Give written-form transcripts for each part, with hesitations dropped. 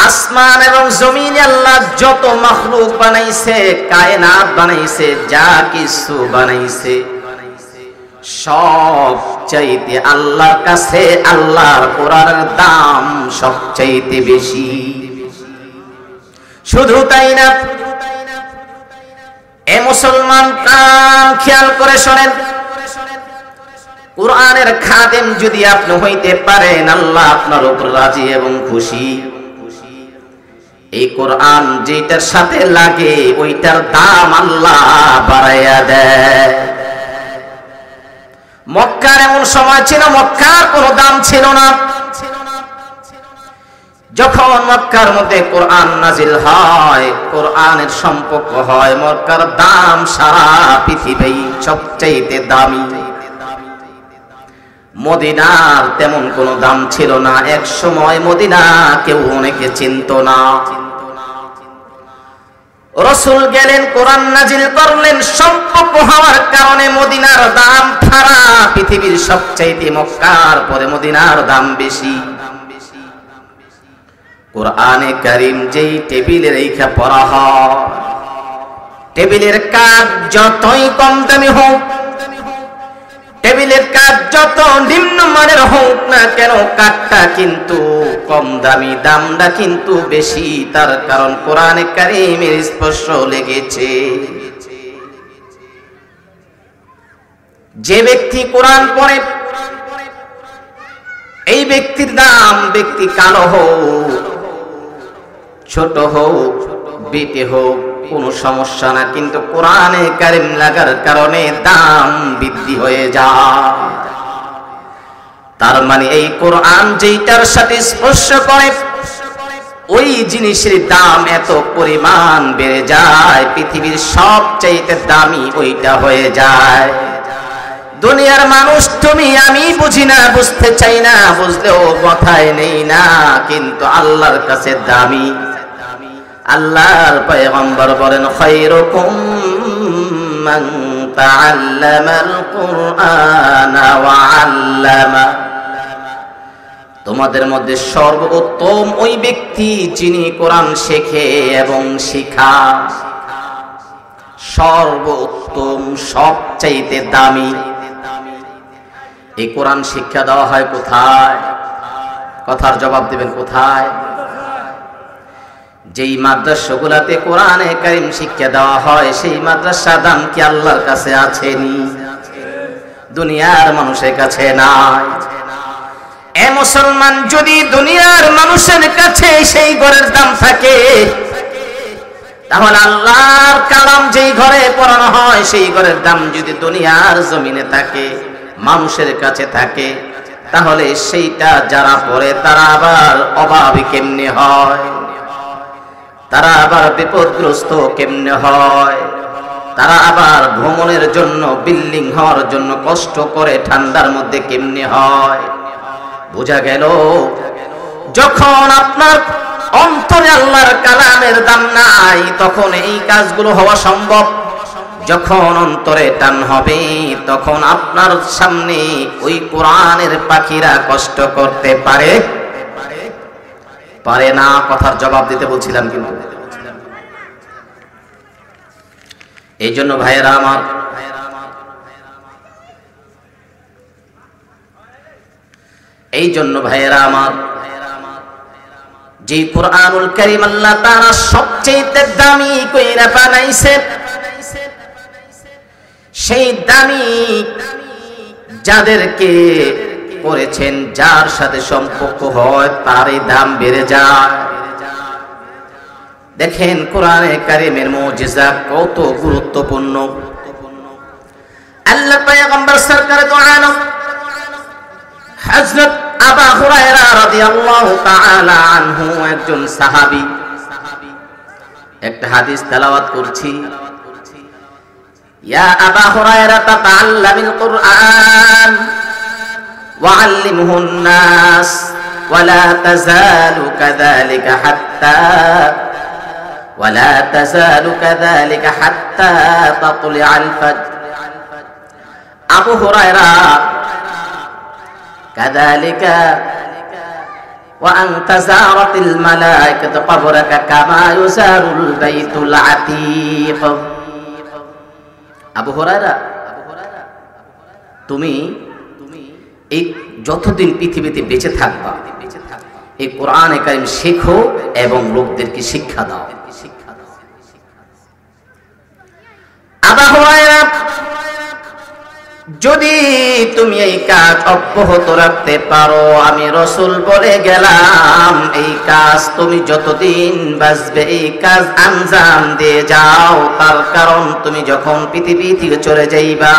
আসমান এবং জমিনে আল্লাহ যত মাখলুক বানাইছে, কায়নাত বানাইছে, যা কিছু বানাইছে, সবচাইতে আল্লাহর কাছে আল্লাহর কোরআনের দাম সবচাইতে বেশি। শুধু তাই না, এ মুসলমান কান খেয়াল করে শোনেন, কোরআনের খাদেম যদি আপনি হইতে পারেন, আল্লাহ আপনার উপর রাজি এবং খুশি। এই কোরআন যেটার সাথে লাগে ওইটার দাম আল্লাহ বাড়াইয়া দেয়। মক্কার এমন সময় ছিল, মক্কার কোনো দাম ছিল না। যখন মক্কার মধ্যে কোরআন নাজিল হয়, কোরআনের সম্পর্ক হয়, মক্কার দাম সারা পৃথিবী সবচাইতে দামি। মদিনার তেমন কোনো দাম ছিল না। এক সময় মদিনা কেউ অনেকে চিনত না। রাসূল গেলেন, কোরআন নাজিল করলেন, সম্পর্ক হওয়ার কারণে মদিনার দাম সারা পৃথিবীর সবচাইতে মক্কার পরে মদিনার দাম বেশি। কোরআনে কারীম যেই টেবিলে রেখে পড়া হয়, টেবিলের কাজ যতই কম দামি হোক, টেবিলের কাজ যত নিম্নমানের হোক না কেন, কাঠটা কিন্তু কম দামি, দামটা কিন্তু বেশি। তার কারণ কোরআনে কারীমের স্পর্শ লেগেছে। যে ব্যক্তি কোরআন পড়ে, এই ব্যক্তির দাম, ব্যক্তি কালো হোক, ছোট হোক, বেটে হোক, কোনো সমস্যা না, কিন্তু কোরআনে কারীম লাগার কারণে দাম বৃদ্ধি হয়ে যায়। তার মানে এই কোরআন যেটার সাথে স্পর্শ করে, ওই জিনিসের দাম এত পরিমাণ বেড়ে যায়, পৃথিবীর সবচাইতে দামি ওইটা হয়ে যায়। দুনিয়ার মানুষ তুমি আমি বুঝি না, বুঝতে চাই না, বুঝলেও কথায় নেই না, কিন্তু আল্লাহর কাছে দামি। আল্লাহর পয়গম্বর বলেন, খায়রুকুম মান তাআল্লামাল কুরআনা ওয়া আল্লামা। তোমাদের মধ্যে সর্বোত্তম ওই ব্যক্তি যিনি কোরআন শেখে এবং শিখায়। সর্বোত্তম, সবচাইতে দামি। এই কোরআন শিক্ষা দেওয়া হয় কোথায়? কথার জবাব দিবেন, কোথায়? যেই মাদ্রাসাগুলোতে কোরআনে কারীম শিক্ষা দেওয়া হয়, সেই মাদ্রাসার দাম কি আল্লাহর কাছে আছেনি? দুনিয়ার মানুষের কাছে নাই। এ মুসলমান, যদি দুনিয়ার মানুষের কাছে সেই ঘরের দাম থাকে, তাহলে আল্লাহর কালাম যেই ঘরে পড়ানো হয়, সেই ঘরের দাম যদি দুনিয়ার জমিনে থাকে, মানুষের কাছে থাকে, তাহলে সেইটা যারা পড়ে তারা আবার অভাবী কেমনে হয়? তারা আবার বিপদগ্রস্ত কেমনে হয়? তারা আবার ভ্রমণের জন্য, বিল্ডিং হওয়ার জন্য কষ্ট করে ঠান্ডার মধ্যে কেমনে হয়? বোঝা গেল, যখন আপনার অন্তরে আল্লাহর কালামের দাম নাই, তখন এই কাজগুলো হওয়া সম্ভব। যখন অন্তরে টান হবে, তখন আপনার সামনে ওই কোরআনের পাখিরা কষ্ট করতে পারে পারে না? কথার জবাব দিতে বলছিলাম। কিন্তু এই জন্য ভাইয়েরা আমার, এই জন্য ভাইয়েরা আমার, যে কোরআনুল কারীম আল্লাহ তাআলা সবচেয়ে দামি কইরা বানাইছে, সেই দামি যাদেরকে করেছেন, যার সাথে সম্পর্ক হয়, তারই দাম বেড়ে যায়। দেখেন কোরআনে কারীমের মুজিজা কত গুরুত্বপূর্ণ। আল্লাহ পয়গম্বর সরকার দু আলম হযরত আবু হুরায়রা রাদিয়াল্লাহু তাআলা আনহু, একজন সাহাবী, একটা হাদিস তেলাওয়াত করছি। ইয়া আবু হুরায়রা তাআল্লামিল কুরআন ওয়াআল্লিমহুন নাস ওয়ালা তাযালু কাযালিকা হাত্তা তাতলিআল ফাজর। আবু হুরায়রা কাযালিকা ওয়া আনতা যারাতিল মালাইকাতু কবরাকা কামা ইউযারুল বাইতুল আতীক। আবু হুরায়রা, তুমি এই যতদিন পৃথিবীতে বেঁচে থাকবা এই কোরআনে কারীম শেখো এবং লোকদেরকে শিক্ষা দাও। আবু হুরায়রা, যদি তুমি এই কাজ অব্যাহত রাখতে পারো, আমি রাসূল বলে গেলাম এই কাজ তুমি যতদিন বাঁচবে এই কাজ আঞ্জাম দিয়ে যাও। তার কারণ তুমি যখন পৃথিবী থেকে চলে যাইবা,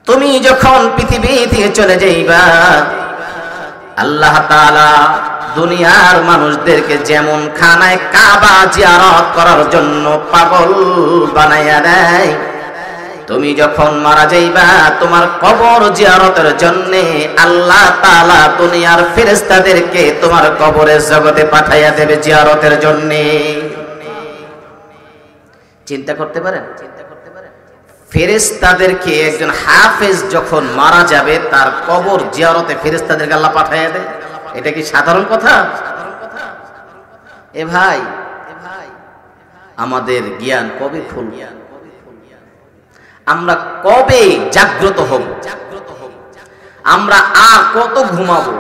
তুমি যখন পৃথিবী থেকে চলে যাইবা, আল্লাহ তাআলা দুনিয়ার মানুষদেরকে যেমন খানায় কাবা জিয়ারত করার জন্য পাগল বানাইয়া দেয়, তুমি যখন মারা যাইবা তোমার কবর জিয়ারতের জন্য আল্লাহ তাআলা দুনিয়ার ফেরেশতাদেরকে তোমার কবরের জগতে পাঠাইয়া দেবে জিয়ারতের জন্য। চিন্তা করতে পারেন? ফেরেশতাদেরকে একজন হাফেজ যখন মারা যাবে তার কবর জিয়ারতে ফেরেশতাদেরকে আল্লাহ পাঠাইয়া দেয়। এটা কি সাধারণ কথা? এ ভাই, আমাদের জ্ঞান কবে খুলবে? আমরা কবে জাগ্রত হব? আমরা আর কত ঘুমাবো?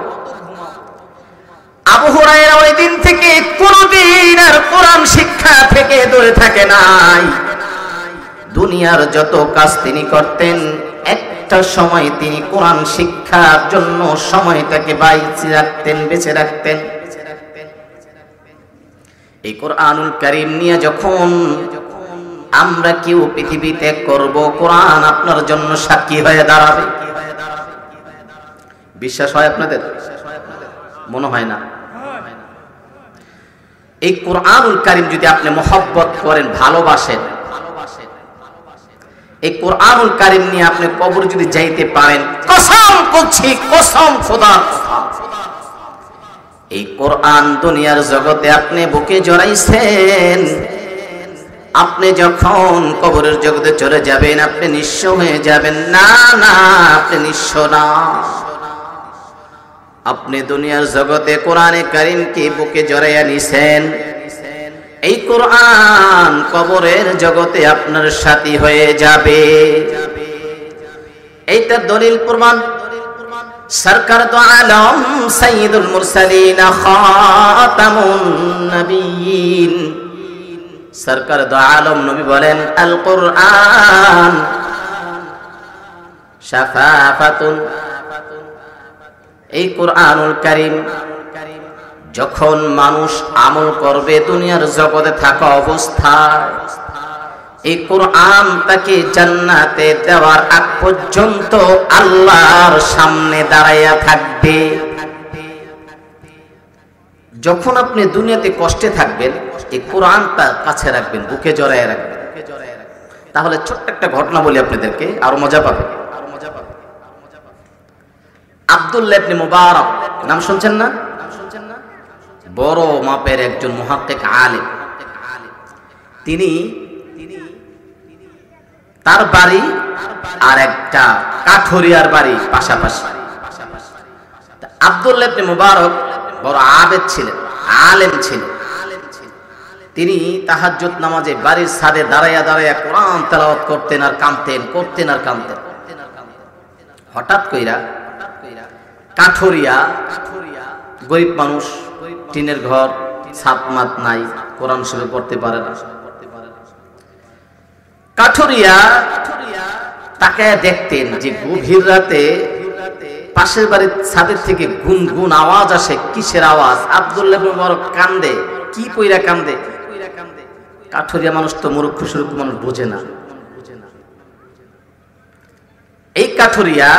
আবু হুরায়রা ওই দিন থেকে কোনদিন আর কোরআন শিক্ষা থেকে দূরে থাকে নাই। দুনিয়ার যত কাজ তিনি করতেন একটা সময় তিনি কোরআন শিক্ষার জন্য সময়টাকে বেঁচে রাখতেন। এই কোরআনুল কারীম নিয়ে যখন আমরা কেউ পৃথিবী ত্যাগ করব, কোরআন আপনার জন্য সাক্ষী হয়ে দাঁড়াবে। বিশ্বাস হয় আপনাদের? মনে হয় না? এই কোরআনুল কারীম যদি আপনি মহব্বত করেন, ভালোবাসেন, এই কোরআনুল কারীম নিয়ে আপনি কবর যদি যাইতে পারেন, কসম করছি, কসম খোদার, এই কোরআন দুনিয়ার জগতে আপনি বুকে জড়াইছেন, আপনি যখন কবরের জগতে চলে যাবেন আপনি নিঃস্ব হয়ে যাবেন। না না, আপনি নিঃস্ব না। আপনি দুনিয়ার জগতে কোরআনে কারীমকে বুকে জড়াইয়া নিছেন, এই কোরআন কবরের জগতে আপনার সাথী হয়ে যাবে। এইটা দলিল প্রমাণ। সরকার তো আলম সাইয়্যিদুল মুরসালিন খাতামুন নবিয়্যিন, সরকার দো আলম নবী বলেন আল কোরআন শাফাফাতুন, এই কোরআনুল কারীম যখন মানুষ আমল করবে দুনিয়ার জগতে থাকা অবস্থায়, এই কোরআন তাকে জান্নাতে দেওয়ার আগ পর্যন্ত আল্লাহর সামনে দাঁড়াইয়া থাকবে। যখন আপনি দুনিয়াতে কষ্টে থাকবেন এই কোরআনটা কাছে রাখবেন, বুকে জড়ায় রাখবেন। তাহলে ছোট্ট একটা ঘটনা বলি আপনাদেরকে, আরো মজা পাবেন। আব্দুল্লাহ ইবনে মুবারক নাম শুনছেন না? বড় মাপের একজন মুহাক্কিক আলেম। তিনি তার বাড়ি আর একটা কাঠরিয়ার বাড়ি পাশাপাশি। আব্দুল্লাহ ইবনে মুবারক বড় আবেদ ছিলেন, আলেম ছিলেন। তিনি তাহাজ্জুদ নামাজে বাড়ির ছাদে দাঁড়াইয়া দাঁড়াইয়া কোরআন তেলাওয়াত করতেন আর কাঁদতেন, করতেন আর কাঁদতেন। হঠাৎ কইরা কাঠরিয়া, গরিব মানুষ, টিনের ঘর, ছাদ মাত নাই, কোরআন শরীফ পড়তে পারে না। কাঠরিয়া তাকে দেখতেন যে গভীর রাতে পাশের বাড়ির ছাদের থেকে গুনগুন আওয়াজ আসে। কিসের আওয়াজ? আব্দুল্লাহ ইবনে মুবারক কান্দে। কি কইরা কান্দে? কাঠরিয়া মানুষ তো মূর্খ সুরূপ মানুষ, বোঝে না। এই কাঠরিয়া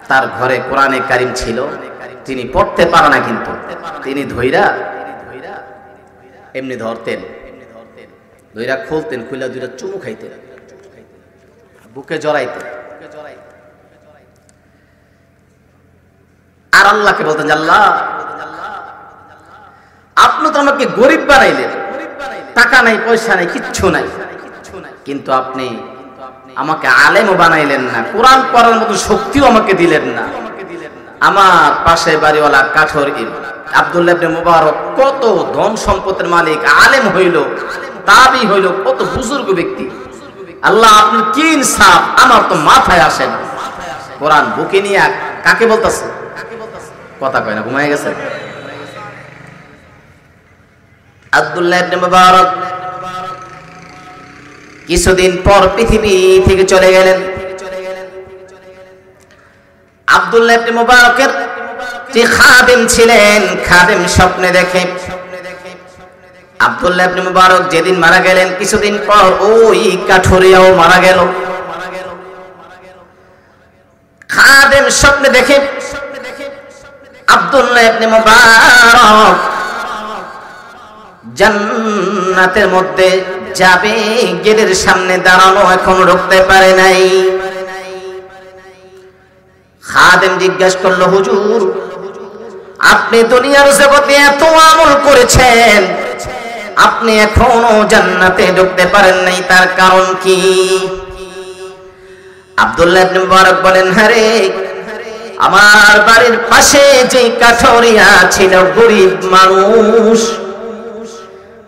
তার ঘরে কোরআনে কারীম ছিল, তিনি পড়তে পারে না, কিন্তু তিনি ধইরা এমনি ধরতেন, ধইরা খুলতেন, খুইলা দুইটা চুমু খাইতেন, বুকে জড়াইতেন। আর আল্লাহকে বলতেন, আল্লাহ আপনি তো আমাকে গরিব বানাইলেন, টাকা নাই, পয়সা নাই, কিচ্ছু নাই, কিন্তু আপনি আমাকে আলেমও বানাইলেন না, কোরআন পড়ার মতো শক্তিও আমাকে দিলেন না। আমার পাশে বাড়িওয়ালা কাঠর আব্দুল্লাহ ইবনে মুবারক কত ধন সম্পদের মালিক, আলেম হইল, তাবি হইল, কত বুজুর্গ ব্যক্তি। আল্লাহ আপনার কি ইনসাফ, আমার তো মাথায় আসে না। কোরআন বুকে নিয়ে কাকে বলতেছে? কথা কয় না, ঘুমায় গেছে। আব্দুল্লাহ ইবনে মুবারক কিছুদিন পর পৃথিবী থেকে চলে গেলেন। আব্দুল্লাহ ইবনে মুবারকের যে খাদেম ছিলেন, খাদেম স্বপ্নে দেখে আব্দুল্লাহ ইবনে মুবারক যেদিন মারা গেলেন, কিছুদিন পর ওই কাঠুরিয়াও মারা গেল। খাদেম স্বপ্নে দেখে আব্দুল্লাহ ইবনে মুবারক জান্নাতের মধ্যে যাবে, গেটের সামনে দাঁড়ানো, এখন রুখতে পারে নাই। খাদেম জিজ্ঞাসা করলো, হুজুর আপনি দুনিয়ার জগতে এত আমল করেছেন, আপনি এখনো জান্নাতে ঢুকতে পারেন নাই, তার কারণ কি? আব্দুল্লাহ ইবনে মুবারক বলেন, আরে আমার বাড়ির পাশে যে কাঠুরিয়া ছিল, গরিব মানুষ,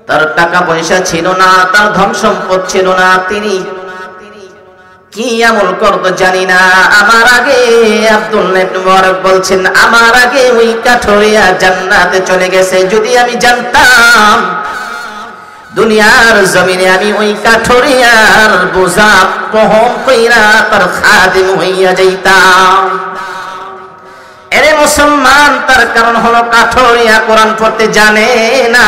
তার টাকা পয়সা ছিল না, তার ধন সম্পদ ছিল না, তিনি কি আমল করতো জানি না। আমার আগে আব্দুল্লাহ ইবনে মুবারক বলছেন, আমার আগে ওই কাঠুরিয়া জান্নাতে চলে গেছে। যদি আমি জানতাম দুনিয়ার জমিনে আমি ওই কাঠুরিয়ার বোঝা বহন কইরা তার খাদিম হইয়া যাইতাম। এরে মুসলমান, তার কারণ হলো কাঠুরিয়া কোরআন পড়তে জানে না,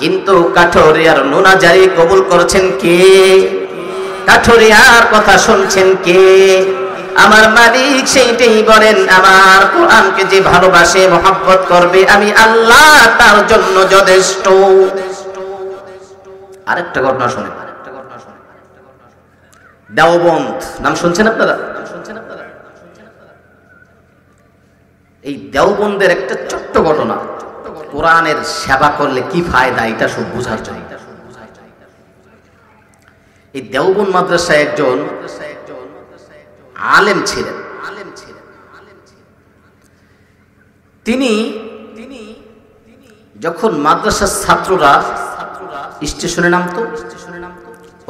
কিন্তু কাঠুরিয়ার নুনাজারি কবুল করেছেন কে? কাঠুরিয়ার কথা শুনছেন কে? আমার মালিক সেইটাই বলেন, আমার কোরআনকে যে ভালোবাসে, মহব্বত করবে, আমি আল্লাহ তার জন্য যথেষ্ট। আরেকটা ঘটনা শোনেন, দেওবন্দ নাম শুনছেন আপনারা? এই দেওবন্দের একটা ছোট্ট ঘটনা, কোরআনের সেবা করলে কি ফায়দা, এটা সব বুঝার জন্য। এই দেওবন্দ মাদ্রাসায় একজন আলেম ছিলেন। তিনি যখন মাদ্রাসার ছাত্ররা স্টেশনে নামতো,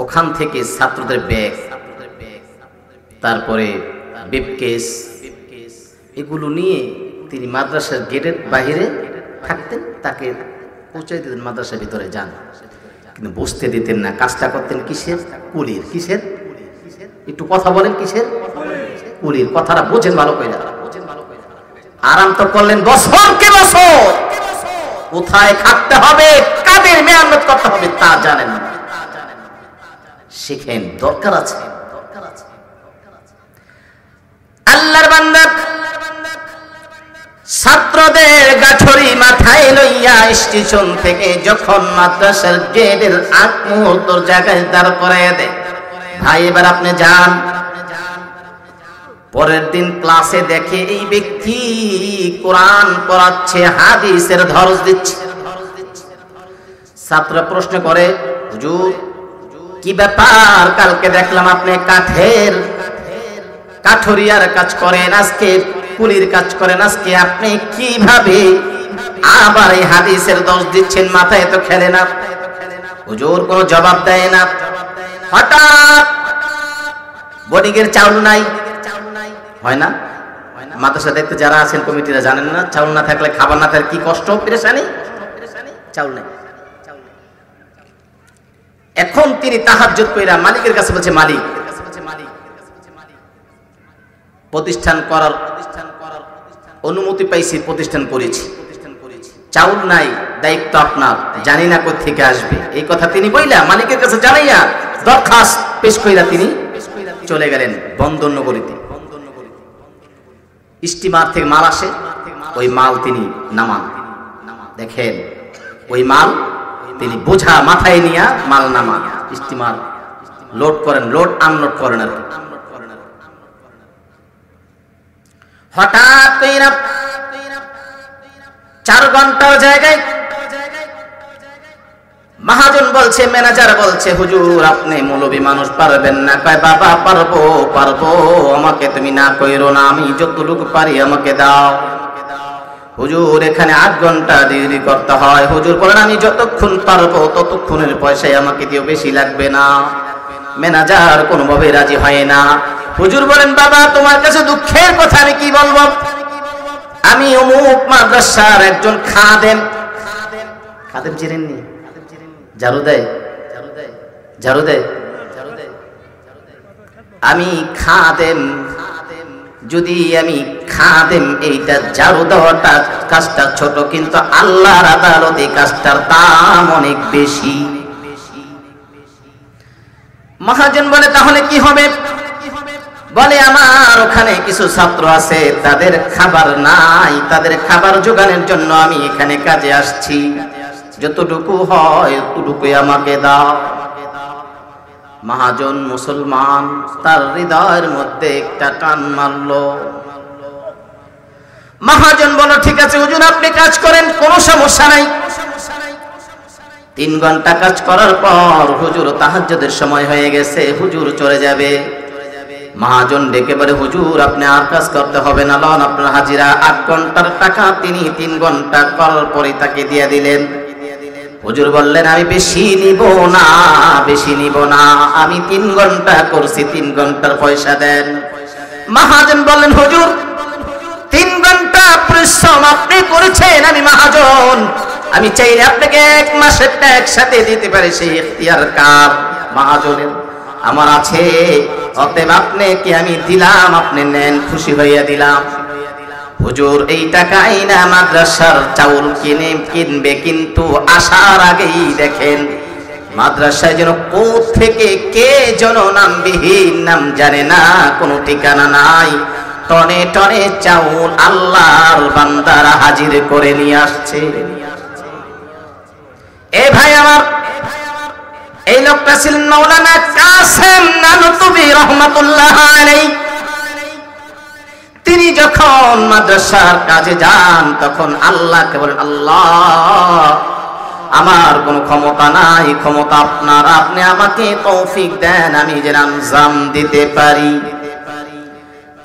ওখান থেকে ছাত্রদের ব্যাগ, তারপরে ব্রিফকেস, এগুলো নিয়ে তিনি মাদ্রাসার গেটের বাইরে থাকতেন, তাকে পৌঁছে দিতেন মাদ্রাসার ভিতরে যান, কিন্তু বসতে দিতেন না। কাজটা করতেন কিসের? কুলির। কিসের? একটু কথা বলেন, কিসের? কুলির। কথাটা বোঝেন ভালো করে। আরাম তো করলেন বছর কে বছর, কোথায় খাটতে হবে, কাদের মেহনত করতে হবে তা জানেন না। শিখেন, দরকার আছে। আল্লাহর বান্দা ছাত্রদের গাঠরি মাথায় লইয়া স্টেশন থেকে যখন মাদ্রাসার গেটের আগ মুহূর্ত জায়গায় দাঁড় করাইয়া দেয়, ভাই এবার আপনি যান। পরের দিন ক্লাসে দেখে এই ব্যক্তি কোরআন পড়াচ্ছে, হাদিসের দর্স দিচ্ছে। ছাত্র প্রশ্ন করে, হুজুর কি ব্যাপার? কালকে দেখলাম আপনি কাঠুরিয়ার কাজ করেন, আজকে কুলির কাজ করেন, আজকে আপনি কিভাবে আবার এই হাদিসের দর্স দিচ্ছেন? মাথায় তো খেলে না। হুজুর কোনো জবাব দেয় না। হঠাৎ বোর্ডিংয়ের চাউল নাই, হয় না? মাদ্রাসা দেখতে যারা আছেন কমিটিরা জানেন না, চাউল না থাকলে, খাবার না থাকলে কি কষ্ট, পেরেশানি। চাউল নেই। এখন তিনি তাহাজ্জুদ কইরা মালিকের কাছে বলছে, মালিক প্রতিষ্ঠান করার অনুমতি পাইছি, প্রতিষ্ঠান করেছি, চাউল নাই, দায়িত্ব আপনার, জানি না কোথা থেকে আসবে। এই কথা তিনি বইলা মালিকের কাছে জানাইয়া দরখাস্ত পেশ কইরা তিনি চলে গেলেন বন্দর নগরীতে। স্টিমার থেকে মাল আসে, ওই মাল তিনি নামান। দেখেন ওই মাল তিনি বোঝা মাথায় নিয়ে মাল নামান, স্টিমার লোড করেন, লোড আনলোড করেন আর কি। হঠাৎ 4 ঘন্টার জায়গায় মহাজন বলছে, ম্যানেজার বলছে, হুজুর আপনি মৌলবী মানুষ পারবেন না। কয় বাবা পারবো পারবো, আমাকে তুমি না কইরো না, আমি যতটুকু পারি আমাকে দাও। হুজুর এখানে 8 ঘন্টা ডিউটি করতে হয়। হুজুর বলেন আমি যতক্ষণ পারবো ততক্ষণের পয়সায় আমাকে দিও, বেশি লাগবে না। ম্যানেজার কোনোভাবে রাজি হয় না। হুজুর বলেন বাবা তোমার কাছে দুঃখের কথা আমি কি বলবো, আমি অমুক মাদ্রাসার একজন খাদেম। খাদেম চিনেননি? ঝাড়ু দেয়, ঝাড়ু দেয়। আমি খাদেম, যদি আমি খাদেম, এইটা ঝাড়ু দেওয়াটা কাজটা ছোট, কিন্তু আল্লাহর আদালতে কাজটার দাম অনেক বেশি। মহাজন বলে তাহলে কি হবে? বলে আমার ওখানে কিছু ছাত্র আছে, তাদের খাবার নাই, তাদের খাবার জোগানোর জন্য আমি এখানে কাজে আসছি, যতটুকু হয় ততটুকুই আমাকে দাও। মহাজন মুসলমান, তার হৃদয়ের মধ্যে একটা টান মারলো। মহাজন বলো ঠিক আছে হুজুর আপনি কাজ করেন, কোনো সমস্যা নাই। 3 ঘন্টা কাজ করার পর হুজুর তাহাজ্জুদের সময় হয়ে গেছে, হুজুর চলে যাবে। মহাজন ডেকে বলে হুজুর আপনি আর কাজ করতে হবে না, লন আপনার হাজিরা। 8 ঘন্টার টাকা তিনি 3 ঘন্টা করার পরে তাকে দিয়ে দিলেন। হুজুর বললেন আমি বেশি নিব না, বেশি নিব না, আমি 3 ঘন্টা করছি, 3 ঘন্টার পয়সা দেন। মহাজন বললেন হুজুর 3 ঘন্টা পরিশ্রম আপনি করেছেন, আমি মহাজন, আমি চাইলে আপনাকে 1 মাসের ট্যাক্স সাথে দিতে পারি, সেই ইখতিয়ার কার মহাজনের আমার আছে। অতএব আপনি কি আমি দিলাম, আপনি নেন, খুশি হইয়া দিলাম। হুজুর এই টাকাই না মাদ্রাসার চাউল কিনবে, কিন্তু আসার আগেই দেখেন মাদ্রাসায় যেন কোত্থেকে কে যেন নামবিহীন, নাম জানে না, কোনো ঠিকানা নাই, টনে টনে চাউল আল্লাহর বান্দারা হাজির করে নিয়ে আসছে। এ ভাই আমার, এই লোকটা ছিলেন মাওলানা কাসেম নানুতুবি রহমাতুল্লাহ আলাইহি। তিনি যখন মাদ্রাসার কাজে যান তখন আল্লাহকে বলেন আল্লাহ আমার কোনো ক্ষমতা নাই, ক্ষমতা আপনার, আপনি আমাকে তৌফিক দেন আমি যেন আঞ্জাম দিতে পারি।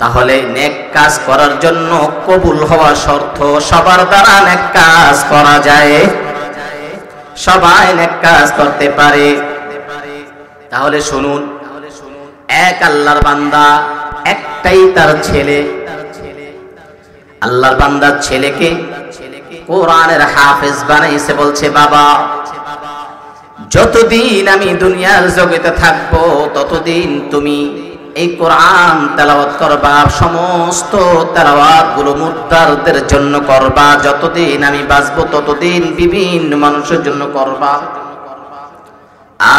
তাহলে নেক কাজ করার জন্য কবুল হওয়া শর্ত, সবার দ্বারা নেক কাজ করা যায়, সবাই নেক কাজ করতে পারে। তাহলে শুনুন, এক আল্লাহর বান্দা, একটাই তার ছেলে, আল্লাহর বান্দার ছেলেকে কোরআনের হাফেজ বানাইছে। বলছে বাবা যতদিন আমি দুনিয়ার জগতে থাকবো ততদিন তুমি এই কোরআন তেলাওয়াত করবা, সমস্ত তেলাওয়াত গুলো মুর্দারদের জন্য করবা, যতদিন আমি বাঁচবো ততদিন বিভিন্ন মানুষের জন্য করবা।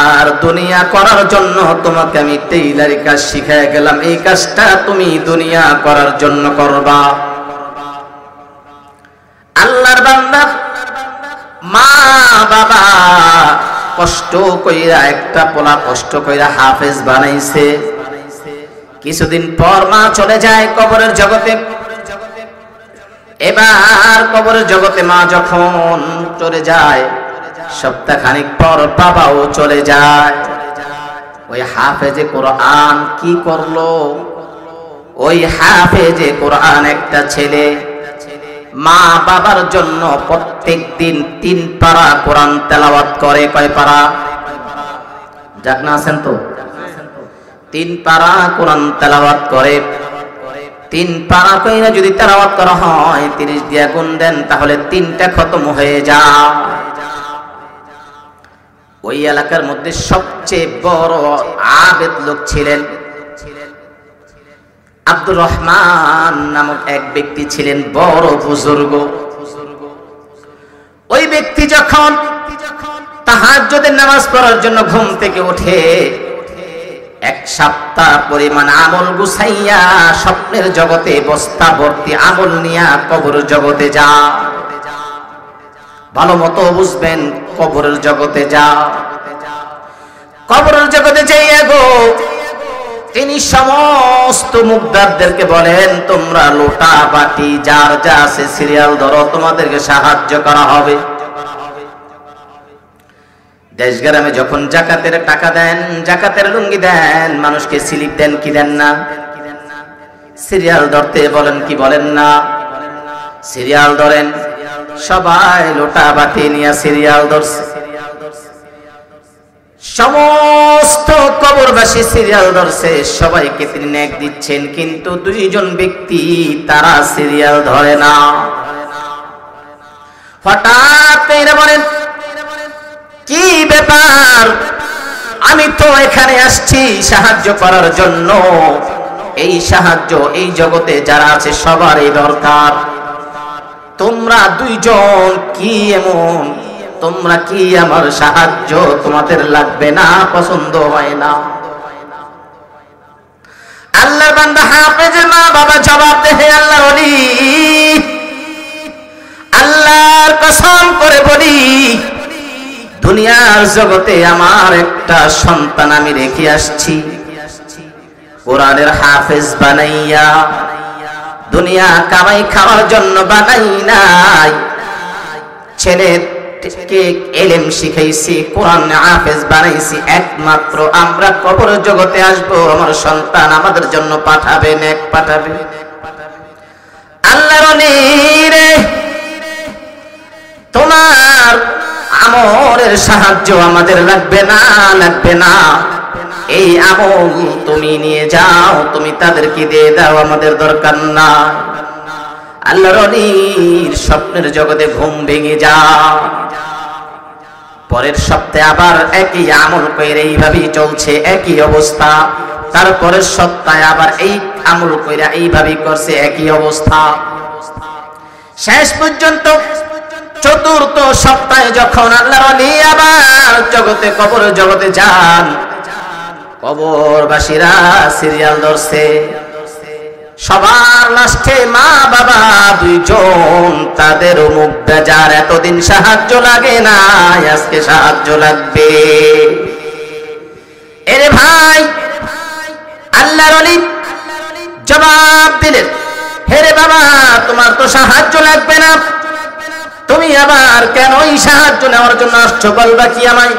আর দুনিয়া করার জন্য তোমাকে আমি টেইলারি কাজ শিখাই গেলাম, এই কাজটা তুমি দুনিয়া করার জন্য করবা। আল্লাহর বান্দা মা বাবা কষ্ট কইরা, একটা পোলা কষ্ট কইরা হাফেজ বানাইছে। কিছুদিন পর মা চলে যায় কবরের জগতে। এবার কবরের জগতে মা যখন চলে যায়, সপ্তাহখানিক পর বাবাও চলে যায়। ওই হাফেজে কোরআন কি করলো? ওই হাফেজে কোরআন একটা ছেলে মা বাবার জন্য প্রত্যেক দিন 3 পারা কোরআন তেলাওয়াত করে। কয় পারা? জানা আছেন তো? 3 পারা কোরআন তেলাওয়াত করে। 3 পারা কইরা যদি তেলাওয়াত করা হয় 30 দিয়া গুণ দেন, তাহলে 3টা খতম হয়ে যায়। ওই এলাকার মধ্যে সবচেয়ে বড় আবেদ লোক ছিলেন আব্দুর রহমান নামক এক ব্যক্তি ছিলেন, বড় বুজুর্গ। ওই ব্যক্তি যখন তাহাজ্জুদের নামাজ পড়ার জন্য ঘুম থেকে ওঠে, 1 সপ্তাহ পরিমাণ আমল গুছাইয়া স্বপ্নের জগতে বস্তা ভর্তি আমল নিয়া কবরের জগতে যা। ভালো মতো বুঝবেন, কবরের জগতে যা। কবরের জগতে যাইয়া গো তিনি সমস্ত মুগদারদেরকে বলেন তোমরা লোটা বাটি যার যা আছে সিরিয়াল ধরো, তোমাদেরকে সাহায্য করা হবে। দেশ গ্রামে যখন জাকাতের টাকা দেন, জাকাতের লুঙ্গি দেন, মানুষকে স্লিপ দেন কি দেন না? সিরিয়াল ধরতে বলেন কি বলেন না? সিরিয়াল ধরেন, সবাই লোটা বাটি নিয়ে সিরিয়াল ধরছে। সমস্ত কবরবাসী সিরিয়াল ধরছে, সবাইকে তিনি নেক দিচ্ছেন, কিন্তু দুইজন ব্যক্তি তারা সিরিয়াল ধরে না। হঠাৎ এরা বলেন, কি ব্যাপার? আমি তো এখানে আসছি সাহায্য করার জন্য। এই সাহায্য এই জগতে যারা আছে সবারই দরকার। তোমরা দুইজন কি এমন? তোমরা কি আমার সাহায্য তোমাদের লাগবে না, পছন্দ হয় না? আল্লাহর বান্দা হাফেজের মা বাবা জবাব দেয়, হে আল্লাহর ওলি, আল্লাহর কসম করে বলি, দুনিয়ার জগতে আমার একটা সন্তান আমি রেখে আসছি, কোরআনের হাফেজ বানাইয়া, দুনিয়া কামাই খাওয়ার জন্য বানাই নাই। ছেলেকে ইলম শিখাইছি, কোরআন হাফেজ বানাইছি, একমাত্র আমরা কবর জগতে আসব, আমার সন্তান আমাদের জন্য পাঠাবে, নেক পাঠাবে। আল্লাহর রে, তোমার আমলের সাহায্য আমাদের লাগবে না, লাগবে না। এই আমল তুমি নিয়ে যাও, তুমি তাদেরকে দিয়ে দাও, আমাদের দরকার না। আল্লাহর ওলির স্বপ্নের জগতে ঘুম ভেঙে যাও। পরের সপ্তাহে আবার একই আমল করে এইভাবেই চলছে, একই অবস্থা। তারপরের সপ্তাহে আবার এই আমল কইরা এইভাবেই করছে, একই অবস্থা। শেষ পর্যন্ত চতুর্থ সপ্তাহে যখন আল্লাহর ওলি আবার জগতে, কবর জগতে যান, কবরবাসীরা সিরিয়াল ধরছে, সবার লাস্টে মা বাবা দুইজন, তাদের মুখ বেজার, এতদিন সাহায্য লাগে না, আজকে সাহায্য লাগবে। এরে ভাই, আল্লাহর ওলি জবাব দিলেন, হে রে বাবা, তোমার তো সাহায্য লাগবে না, তুমি আবার কেন এই সাহায্য নেওয়ার জন্য আসছো, বলবা কি আমায়?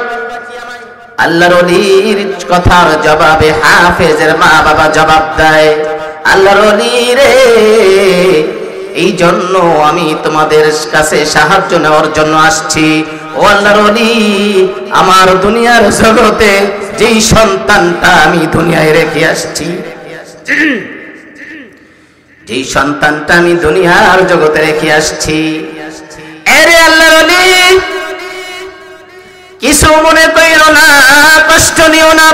আল্লাহর ওলির কথার জবাবে হাফেজের মা বাবা জবাব দেয়, আল্লাহর ওলি রে, এই জন্য আমি তোমাদের কাছে সাহায্য নেওয়ার জন্য আসছি। ও আল্লাহর ওলি, আমার দুনিয়ার জগতে যেই সন্তানটা আমি দুনিয়ায় রেখে আসছি, যেই সন্তানটা আমি দুনিয়ার জগতে রেখে আসছি, এরে আল্লাহর ওলি, কিছু মনে কইরো না, কষ্ট নিও না।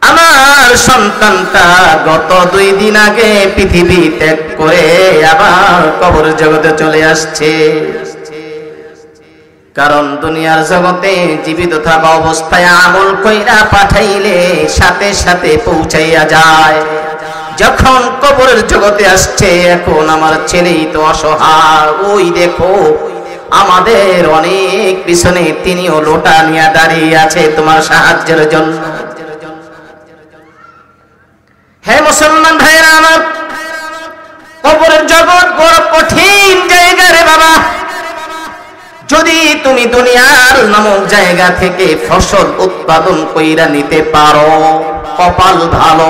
আমার সন্তানটা গত 2 দিন আগে পৃথিবী ত্যাগ করে আবার কবর জগতে চলে আসছে। কারণ দুনিয়ার জগতে জীবিত থাকা অবস্থায় আমল কইরা পাঠাইলে সাথে সাথে পৌঁছাইয়া যায়। যখন কবরের জগতে আসছে, এখন আমার ছেলেই তো অসহায়, ওই দেখো আমাদের অনেক পিছনে তিনিও লোটা নিয়ে দাঁড়িয়ে আছে তোমার সাহায্যের জন্য। হে মুসলমান ভাইরা আমার, কবরের জগৎ বড় কঠিন জায়গা রে বাবা। যদি তুমি দুনিয়ার নামক জায়গা থেকে ফসল উৎপাদন কইরা নিতে পারো, কপাল ভালো।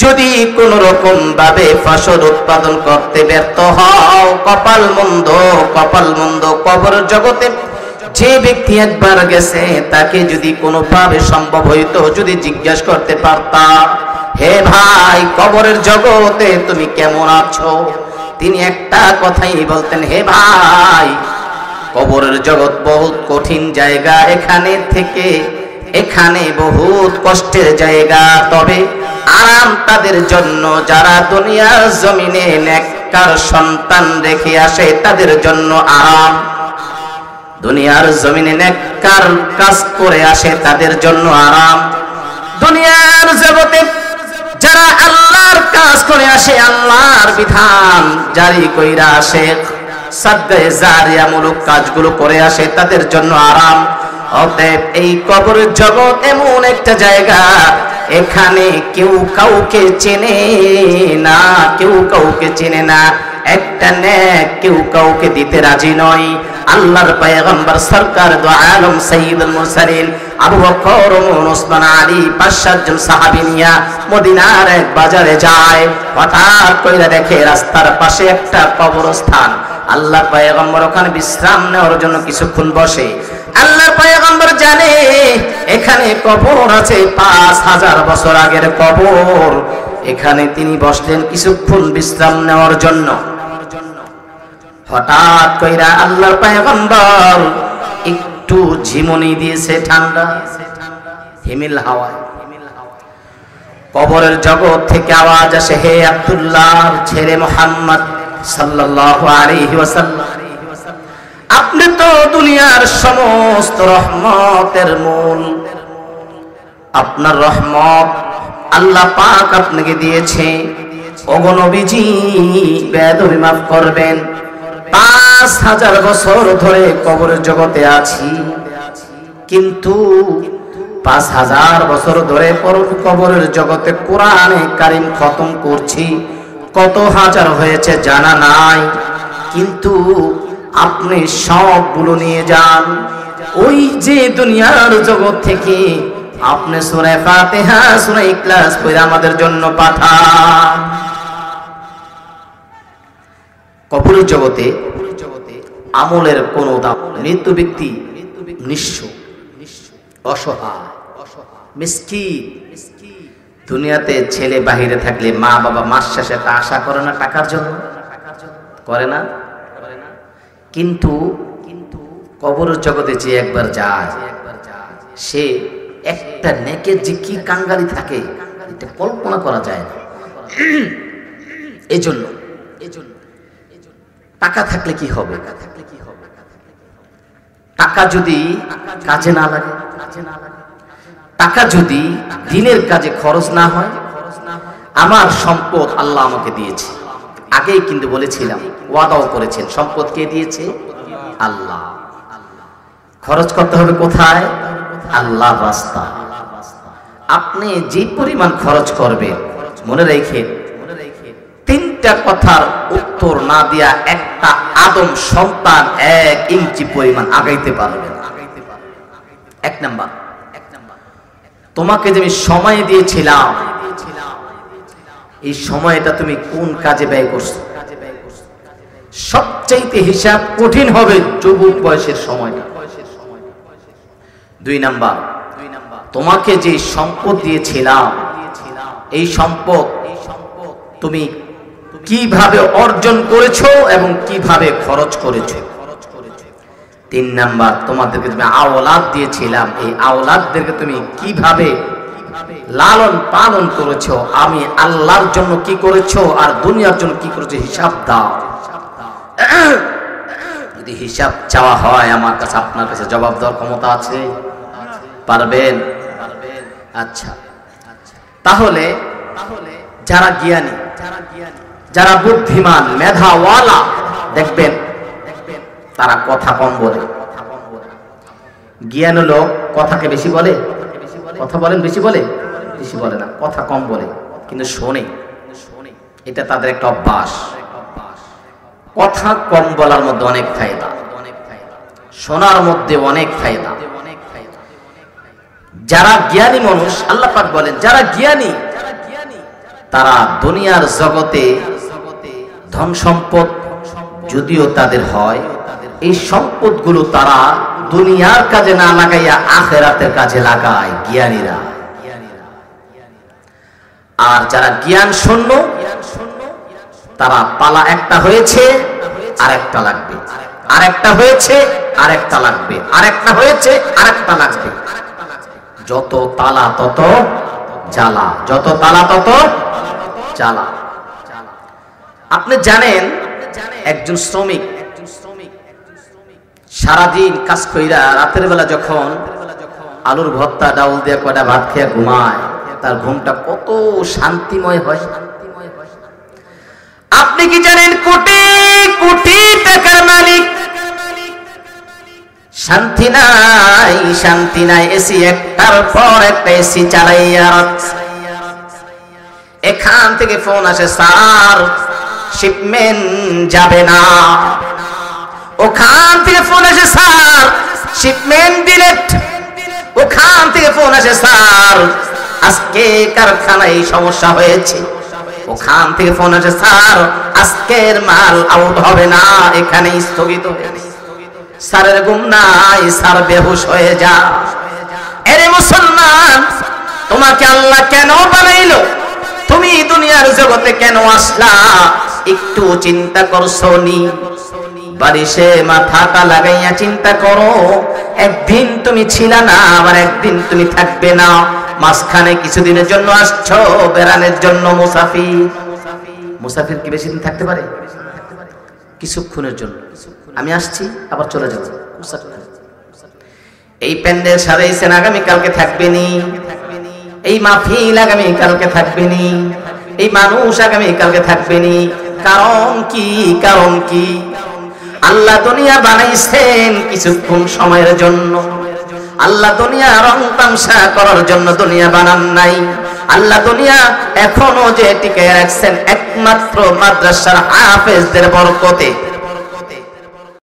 যদি কোন রকম ভাবে ফসল উৎপাদন করতে ব্যর্থ হও, কপাল মন্দ, কপাল মন্দ। কবর জগতে যে ব্যক্তি একবার গেছে, তাকে যদি কোনোভাবে সম্ভব হইতো, যদি জিজ্ঞাসা করতে পারতাম, হে ভাই কবরের জগতে তুমি কেমন আছো, তিনি একটা কথাই বলতেন, হে ভাই কবরের জগৎ বহুত কঠিন জায়গা, এখানে বহুত কষ্টের জায়গা। তবে আরাম তাদের জন্য যারা দুনিয়ার জমিনে নেককার সন্তান রেখে আসে, তাদের জন্য আরাম। দুনিয়ার জমিনে নেককার কাজ করে আসে, তাদের জন্য আরাম। দুনিয়ার জগতে যারা আল্লাহর কাজ করে আসে, আল্লাহর বিধান জারি কইরা আসে, সাদকায়ে জারিয়া মূলক কাজগুলো করে আসে, তাদের জন্য আরাম। অতএব এই কবরের জগৎ এমন একটা জায়গা, এখানে কেউ কাউকে চেনে না, কেউ কাউকে চেনে না। একটা নেক কেউ কাউকে দিতে রাজি নয়। আল্লাহর পয়গম্বর সরকার দু আলম সাইয়্যিদুল মুরসালিন আবু বকর ওমর ওসমান আলী 5-7 জন সাহাবী নিয়া মদিনার এক বাজারে যায়। হঠাৎ কইরা দেখে রাস্তার পাশে একটা কবরস্থান। আল্লাহর পয়গম্বর ওখানে বিশ্রাম নেওয়ার জন্য কিছুক্ষণ বসে। আল্লাহর পয়গম্বর জানে এখানে কবর আছে, 5000 বছর আগের কবর। এখানে তিনি বসলেন কিছুক্ষণ বিশ্রাম নেওয়ার জন্য। হঠাৎ কইরা আল্লাহর পয়গম্বর একটু ঝিমুনি দিয়েছে, ঠান্ডা হিমেল হাওয়ায়। কবরের জগৎ থেকে আওয়াজ আসে, হে আব্দুল্লাহ ছেলে মুহাম্মদ সাল্লাল্লাহু আলাইহি ওয়াসাল্লাম, আপনি তো দুনিয়ার সমস্ত রহমতের মূল। আপনার রহমত আল্লাহ পাক আপনাকে দিয়েছে। ওগো নবীজি, বেয়াদবি মাফ করবেন, 5000 বছর ধরে কবরের জগতে আছি, কিন্তু 5000 বছর ধরে কবরের জগতে কোরআনে কারীম খতম করছি, কত হাজার হয়েছে জানা নাই, কিন্তু আপনি সবগুলো নিয়ে যান। ওই যে দুনিয়ার জগৎ থেকে আপনি সূরা ফাতিহা সূরা ইখলাস পড়ে আমাদের জন্য পাঠান। কবরের জগতে আমলের কোন দাম, মৃত্যু ব্যক্তি নিঃস্ব, অসহায়, মিসকিন। দুনিয়াতে ছেলে বাহিরে থাকলে মা বাবা মাস শেষে একটা আশা করে না টাকার জন্য, করে না? কিন্তু কবরের জগতে যে একবার যায়, সে একটা নেকের যে কি কাঙ্গালি থাকে এটা কল্পনা করা যায় না। এজন্য টাকা থাকলে কি হবে? টাকা যদি কাজে না লাগে, টাকা যদি দিনের কাজে খরচ না হয়। আমার সম্পদ আল্লাহ আমাকে দিয়েছে, আগেই কিন্তু বলেছিলাম, ওয়াদাও করেছেন, সম্পদ কে দিয়েছে? আল্লাহ। খরচ করতে হবে কোথায়? আল্লাহর রাস্তা। আপনি যে পরিমাণ খরচ করবেন, মনে রেখেন, 3টা কথার উত্তর না দিয়া একটা আদম সন্তান 1 ইঞ্চি পরিমাণ আগাইতে পারবে না। 1 নাম্বার, তোমাকে যে আমি সময় দিয়েছিলাম, এই সময়টা তুমি কোন কাজে ব্যয় করছো? সবচাইতে হিসাব কঠিন হবে যুবক বয়সের সময়টা। 2 নাম্বার, তোমাকে যে সম্পদ দিয়েছিলাম, এই সম্পদ তুমি কিভাবে অর্জন করেছো এবং কিভাবে খরচ করেছো। 3 নাম্বার, তোমাদেরকে তুমি আওলাদ দিয়েছিলাম, এই আওলাদদেরকে তুমি কিভাবে লালন পালন করেছো, আমি আল্লাহর জন্য কি করেছো আর দুনিয়ার জন্য কি করেছো, হিসাব দাও। যদি হিসাব চাওয়া হয় আমার কাছে, আপনার কাছে জবাব দেওয়ার ক্ষমতা আছে? পারবেন? আচ্ছা, তাহলে যারা জ্ঞানী, যারা বুদ্ধিমান, মেধাওয়ালা, দেখবেন তারা কথা কম বলে। জ্ঞান লোক কথাকে বেশি বলে, কথা বলেন বেশি বলে, বেশি বলে না, কথা কম বলে কিন্তু শোনে। এটা তাদের একটা অভ্যাস। কথা কম বলার মধ্যে অনেক ফায়দা, শোনার মধ্যে অনেক ফায়দা। যারা জ্ঞানী মানুষ, আল্লাহ পাক বলেন যারা জ্ঞানী, তারা দুনিয়ার জগতে ধন সম্পদ যদিও তাদের হয়, এই সম্পদগুলো তারা দুনিয়ার কাজে না লাগাইয়া আখিরাতের কাজে লাগায় জ্ঞানীরা। আর যারা জ্ঞান শূন্য, তারা পালা একটা হয়েছে আরেকটা লাগবে, আরেকটা হয়েছে আরেকটা লাগবে, আরেকটা হয়েছে আরেকটা লাগবে। যত তালা তত জ্বালা, যত তালা তত জ্বালা। আপনি জানেন একজন শ্রমিক সারাদিন কাজ কইরা রাতের বেলা যখন আলুর ভর্তা ডাউল দিয়ে কয়টা ভাত খেয়ে ঘুমায়, তার ঘুমটা কত শান্তিময় হয়। আপনি কি জানেন কোটি কোটি টাকার মালিক শান্তি নাই, শান্তি নাই, এসি একটার পর একটা এসি চালাইয়া। এখান থেকে ফোন আসে, স্যার শিপমেন্ট যাবে না। ওখান থেকে ফোন আসে, স্যার শিপমেন্ট ডিলেট। ওখান থেকে ফোন আসে, স্যার আজকে কারখানায় সমস্যা হয়েছে। ওখান থেকে ফোন আসে, স্যার আজকের মাল আউট হবে না, এখানে স্থগিত হয়েছে। স্যারের ঘুম নাই, স্যার বেহুশ হয়ে যা। এরে মুসলমান, তোমাকে আল্লাহ কেন বানাইলো? তুমি দুনিয়ার জগতে কেন আসলা? একটু চিন্তা করছো নি? বারিশে মাথাটা লাগাইয়া চিন্তা করো। একদিন তুমি ছিলা না, আবার একদিন তুমি থাকবে না। মাঝখানে কিছুদিনের জন্য আসছো, বেড়ানোর জন্য মুসাফির। মুসাফির কি বেশি দিন থাকতে পারে? কিছুক্ষণের জন্য আমি আসছি, আবার চলে যাবো। এই প্যান্ডেল সাজাইছেন, আগামী কালকে থাকবে নি। এই মাহফিল আগামী কালকে থাকবে নি। এই মানুষ আগামী কালকে থাকবে নি। কারণ কি? কারণ কি? আল্লাহ দুনিয়া বানাইছেন কিছুক্ষণ সময়ের জন্য। আল্লাহ দুনিয়া রং তামসা করার জন্য দুনিয়া বানান নাই। আল্লাহ দুনিয়া এখনো যে টিকে রাখছেন একমাত্র মাদ্রাসার হাফেজদের বরকতে।